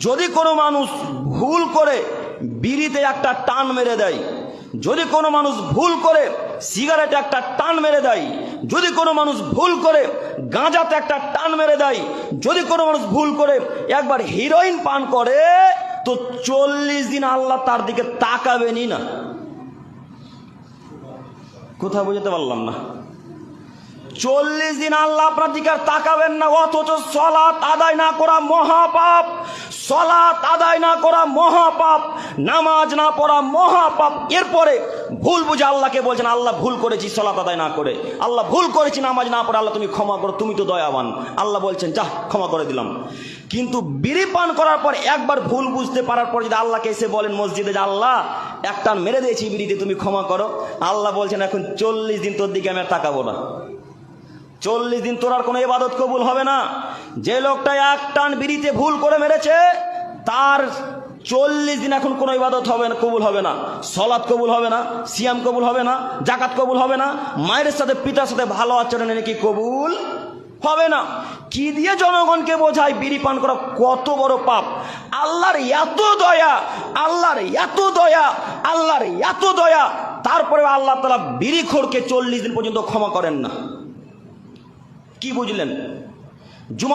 যদি কোনো মানুষ ভুল করে বিড়িতে একটা টান মেরে দেয়, যদি কোনো মানুষ ভুল করে সিগারেটে একটা টান মেরে দেয়, যদি কোনো মানুষ ভুল করে গাঁজাতে একটা টান মেরে দেয়, যদি কোনো মানুষ ভুল করে একবার হিরোইন পান করে, তো 40 দিন আল্লাহ তার দিকে তাকাবেনই না। কোথায় বুঝতে পারলাম না? 40 দিন আল্লাহ আপনার দিকে আর তাকাবেন না। অথচ সালাত আদায় না করা মহাপাপ, সালাত আদায় না করা মহাপাপ, নামাজ না পড়া মহাপাপ। এরপরে ভুল বুঝে আল্লাহকে বলছেন, আল্লাহ ভুল করেছি সালাত আদায় না করে, আল্লাহ ভুল করেছি নামাজ না পড়ে, আল্লাহ তুমি ক্ষমা করো, তুমি তো দয়াবান। আল্লাহ বলছেন যা ক্ষমা করে দিলাম। কিন্তু বিড়ি পান করার পর একবার ভুল বুঝতে পারার পর যদি আল্লাহকে এসে বলেন মসজিদে যে আল্লাহ একটা মেরে দিয়েছি বিড়িতে, তুমি ক্ষমা করো, আল্লাহ বলছেন এখন 40 দিন তোর দিকে আমি আর তাকাবো না। 40 দিন তোর আর কোনো ইবাদত কবুল হবে না। যে লোকটা এক টান বিড়িতে ভুল করে মেরেছে, তার 40 দিন এখন কোনো ইবাদত হবে না, কবুল হবে না। সালাত কবুল হবে না, সিয়াম কবুল হবে না, জাকাত কবুল হবে না, মায়ের সাথে পিতার সাথে ভালো আচরণে নাকি কবুল হবে না। কি দিয়ে জনগণকে বোঝায় বিড়ি পান করা কত বড় পাপ? আল্লাহর এত দয়া, আল্লাহর এত দয়া, আল্লাহর এত দয়া, তারপরে আল্লাহ তাআলা বিড়িখোরকে 40 দিন পর্যন্ত ক্ষমা করেন না। কি বুঝলেন?